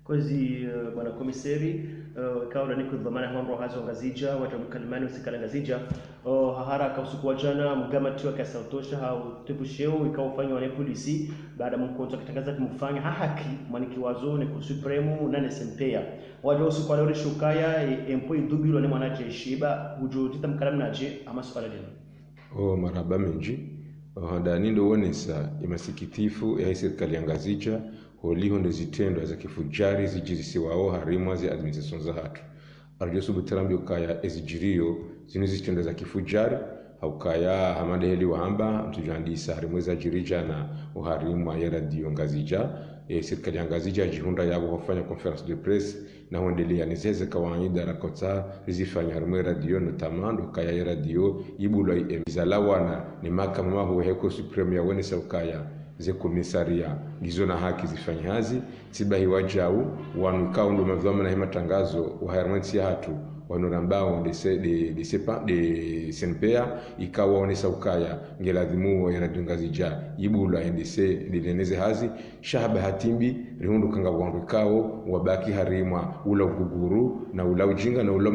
kozi bwana komiseri kaula ni kudhamana mambo hazo ngazija watu mkalimani usikala ngazija hahara kausuku wajana mgamati wa kasautosha au tebusheo ikaufanywa na polisi baada mkonzo kitangaza kumfanya haki maniki wazo ni ku supremo na SMPA wajao usiku wale shukaya empoi dubilo ni mwanaje shiba hujutita mkalamnaje ama swala lino marhaba menji ndani ndo wonesa imasikitifu ya serikali ya ngazija holiho ndo zitendo za kifujari zijirisiwao harimwa za administration za hatu arjo subutarambi ukaya ezijirio zino zitendo za kifujari haukaya hamande heli wahamba mtujandisa harimwe za jirija na uharimwa ya radio ngazija serikali ya ngazija jihunda yabo kufanya conference de presse na hondelea nizeze kawaida rakota zifanya harimwe radio notamment ukaya ya radio ibulwa emizalawana ni makama ho heko supreme ya wone saukaya ze komisaria gizona haki zifanya hazi tibahi wajau wanukao ndo mavama na hima tangazo uhayamansi ya hatu wanurambao de SNPA ikawa onesa ukaya ngeladhimu ya radungazija ibula ndise lileneze hazi shahaba hatimbi rihundu kanga wanukao wabaki harimwa ula uguguru na ula ujinga na ula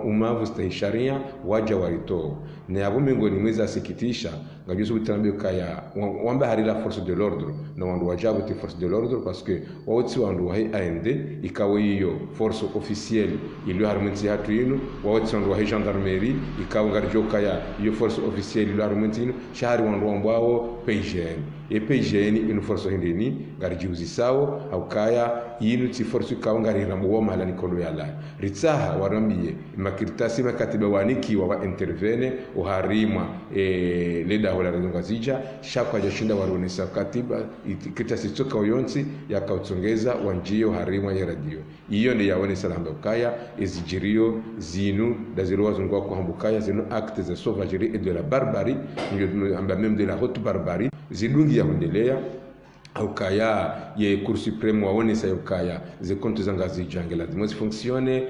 umavu stahisharia waja warito na yabo mingoni mweza sikitisha ngajusu butambi ukaya wamba harila force de l'ordre na wandu wajabu ti force de l'ordre parce que wawti wandu wahi AND ikawa hiyo force officielle ilo harmonti hatu inu wawti wandu wahi gendarmerie ikawa ngarjoka ya hiyo force officielle ilo harmonti inu shahari wandu wambao PGN PGN inu force hindini ngarjiuzi sawo haukaya inu ti force ikawa ngariramu wama ala nikolo ya lai ritsaha warambie makiritasi makatiba waniki wa intervene uharimwa leda hola ngazija shaka jashinda waronesa katiba kitasi toka oyonsi yakautsongeza wanjio harimwa ya radio iyo ndi yaone salamba ukaya ezijirio zinu dazirwa zungwa kwa hambukaya zinu actes de sauvagerie et de la barbarie amba même de la haute barbarie zidungi ya hundelea ukaya ye Cour supreme waone sa ukaya ze comptes zangazija ngela zimwe fonctionne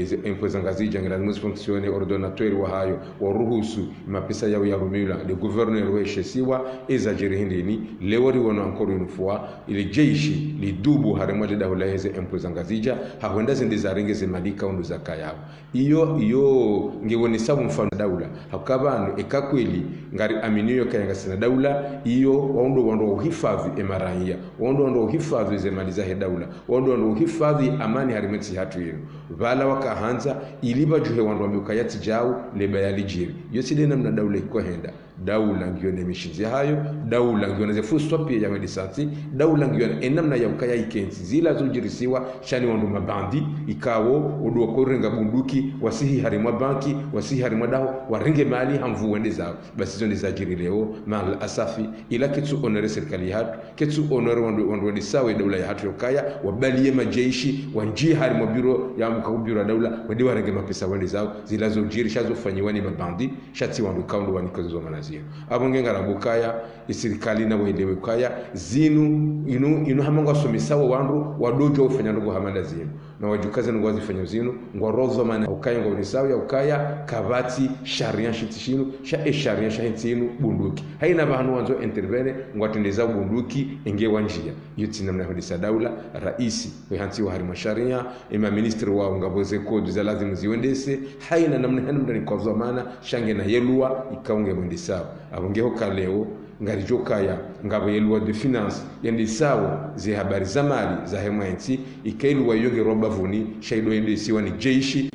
ze impôts zangazija ngela zimwe fonctionne ordonnateur wa hayo wa ruhusu mapesa yao ya rumila le gouverneur wa shesiwa exagere hindini lewori wana encore une fois ile jeshi lidubu harimo de dawla heze impôts zangazija hakwenda zindi zarenge ze malika undu zakaya iyo ngewone sabu mfano dawla hakabanu ekakweli ngari aminiyo kayanga sina dawla iyo waundo wando uhifadhi marahia wondo uhifadhi zemaliza hedaula wondo uhifadhi amani harimeti hatu yenu vala wakahanza iliba juhe wando mbukayati jao leba yalijiri yoside namna daula iko henda daula ngiyo nemishizi hayo daula ngiyo naze full stop ya medisanti daula ngiyo enamna ya ukaya ikenzi zila zujirisiwa shani wando mabandi ikawo oduwa korenga bunduki wasihi harimwa banki wasihi harimwa daho waringe mali hamvu wende zao basi zondi zajiri leo mal asafi ila kitu onere serikali hatu kitu onere wando sawa daula ya hatu yokaya wabaliye majeshi wanji harimwa biro ya mkabiro daula wende waringe mapesa wende zao zila zojiri shazo fanyiwani mabandi shati wando kaundo wanikozo manazio abonge ngarabukaya isirikali na welewe kaya zinu inu hamanga somisawa wandu wadojo ufanya ndugu hamanda zinu na wajukaze ngo wazifanya zinu ngorozo mana ukaya ngo nisawa ya ukaya kabati sharia shitishinu sharia shahintinu bunduki haina bahanu wanzo intervene ngwatendeza bunduki enge wanjia yuti namna hodisa daula raisi wehanti wa harima sharia ima ministri wa ngaboze kodi za lazimu ziwendese haina namna ni kwa zamana shange na yelua ikaunge mwendisa abongeho kaleo ngarijokaya ngabo yelwa de finance yendi sawo ze habari za mali za hemwanti ikailwa yonge roba vuni shaido yendi siwa ni jeshi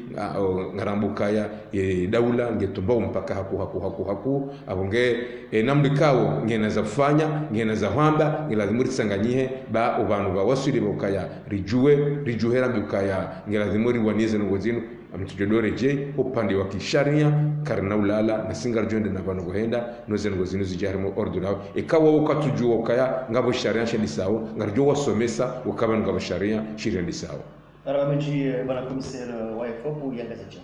ngarambukaya daula ngetumba mpaka haku abonge namdikawo ngena za kufanya ngena za hwamba ngelazimu risanganyihe ba ubanu ba wasuri bokaya rijuhera bukaya ngelazimu riwanize ngozinu amtujodore je upande wa kisharia karna ulala na singar jonde na banu gohenda noze ngozinu zijarimo ordura ikawa ukatujua ukaya ngabo sharia shedisawo ngarjo wasomesa ukaba ngabo sharia shiria ndisawo aramenji bana komisera wa FOP yangazacha